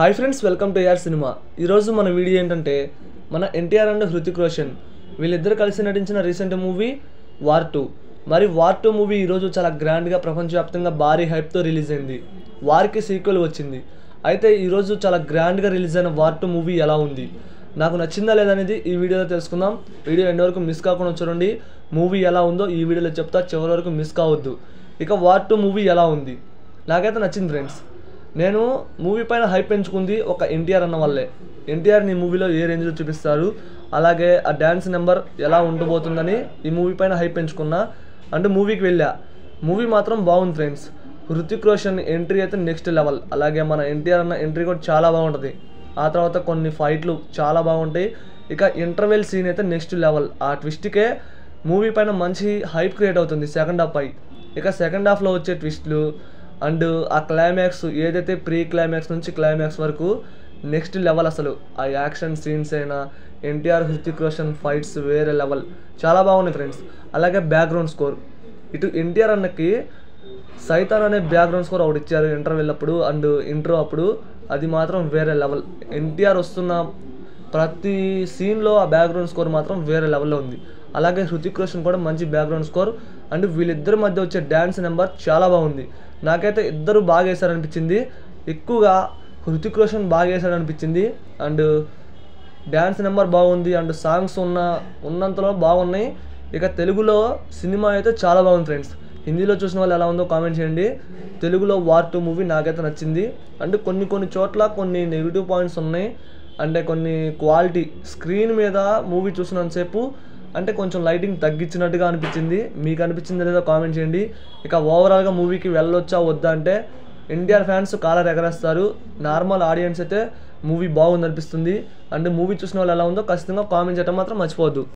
Hi friends, welcome to AR cinema. ఈరోజు మన video ఏంటంటే మన ఎన్టీఆర్ అండ్ హృతిక్ రోషన్ వీళ్ళిద్దరు కలిసి నటించిన రీసెంట్ మూవీ వార్ 2. మరి వార్ 2 మూవీ ఈరోజు చాలా గ్రాండ్గా ప్రపంచవ్యాప్తంగా భారీ హైప్తో రిలీజ్ అయింది. వార్కి సీక్వెల్ వచ్చింది. అయితే ఈరోజు చాలా గ్రాండ్గా రిలీజ్ అయిన వార్ 2 మూవీ ఎలా ఉంది, నాకు నచ్చిందా లేదనేది ఈ వీడియోలో తెలుసుకుందాం. వీడియో ఎండ్ వరకు మిస్ కాకుండా చూడండి. మూవీ ఎలా ఉందో ఈ వీడియోలో చెప్తా, చివరి వరకు మిస్ కావద్దు. ఇక వార్ 2 మూవీ ఎలా ఉంది, నాకైతే నచ్చింది ఫ్రెండ్స్. నేను మూవీ పైన హైప్ పెంచుకుంది ఒక ఎన్టీఆర్ అన్న వల్లే. ఎన్టీఆర్ని మూవీలో ఏ రేంజ్లో చూపిస్తారు, అలాగే ఆ డ్యాన్స్ నెంబర్ ఎలా ఉండబోతుందని ఈ మూవీ పైన హైప్ పెంచుకున్నా. అంటే మూవీకి వెళ్ళా, మూవీ మాత్రం బాగుంది ఫ్రెండ్స్. హృతిక్ రోషన్ ఎంట్రీ అయితే నెక్స్ట్ లెవెల్, అలాగే మన ఎన్టీఆర్ అన్న ఎంట్రీ కూడా చాలా బాగుంటుంది. ఆ తర్వాత కొన్ని ఫైట్లు చాలా బాగుంటాయి. ఇక ఇంటర్వెల్ సీన్ అయితే నెక్స్ట్ లెవెల్. ఆ ట్విస్ట్కే మూవీ పైన మంచి హైప్ క్రియేట్ అవుతుంది సెకండ్ హాఫ్ అయి. ఇక సెకండ్ హాఫ్లో వచ్చే ట్విస్ట్లు అండ్ ఆ క్లైమాక్స్ ఏదైతే ప్రీ క్లైమాక్స్ నుంచి క్లైమాక్స్ వరకు నెక్స్ట్ లెవెల్. అసలు ఆ యాక్షన్ సీన్స్ అయినా ఎన్టీఆర్ హృతిక్ రోషన్ ఫైట్స్ వేరే లెవెల్, చాలా బాగున్నాయి ఫ్రెండ్స్. అలాగే బ్యాక్గ్రౌండ్ స్కోర్, ఇటు ఎన్టీఆర్ అన్నకి సైతాన్ అనే బ్యాక్గ్రౌండ్ స్కోర్ ఒకటి ఇచ్చారు ఇంటర్వెల్ అప్పుడు అండ్ ఇంట్రో అప్పుడు, అది మాత్రం వేరే లెవెల్. ఎన్టీఆర్ వస్తున్న ప్రతి సీన్లో ఆ బ్యాక్గ్రౌండ్ స్కోర్ మాత్రం వేరే లెవెల్లో ఉంది. అలాగే హృతిక్ రోషన్ కూడా మంచి బ్యాక్గ్రౌండ్ స్కోర్ అండ్ వీళ్ళిద్దరి మధ్య వచ్చే డ్యాన్స్ నెంబర్ చాలా బాగుంది. నాకైతే ఇద్దరు బాగా వేశారనిపించింది. ఎక్కువగా హృతిక్ రోషన్ బాగా వేశారనిపించింది అండ్ డ్యాన్స్ నెంబర్ బాగుంది అండ్ సాంగ్స్ ఉన్నంతలో బాగున్నాయి. ఇక తెలుగులో సినిమా అయితే చాలా బాగుంది ఫ్రెండ్స్. హిందీలో చూసిన వాళ్ళు ఎలా ఉందో కామెంట్ చేయండి. తెలుగులో వార్ 2 మూవీ నాకైతే నచ్చింది. అండ్ కొన్ని చోట్ల కొన్ని నెగిటివ్ పాయింట్స్ ఉన్నాయి. అంటే కొన్ని క్వాలిటీ స్క్రీన్ మీద మూవీ చూసినంతసేపు అంటే కొంచెం లైటింగ్ తగ్గించినట్టుగా అనిపించింది. మీకు అనిపించింది లేదో కామెంట్ చేయండి. ఇక ఓవరాల్గా మూవీకి వెళ్ళొచ్చా వద్దా అంటే ఎన్టీఆర్ ఫ్యాన్స్ కాలర్ ఎగరేస్తారు. నార్మల్ ఆడియన్స్ అయితే మూవీ బాగుంది అనిపిస్తుంది. అండ్ మూవీ చూసిన వాళ్ళు ఎలా ఉందో ఖచ్చితంగా కామెంట్ చేయడం మాత్రం మర్చిపోవద్దు.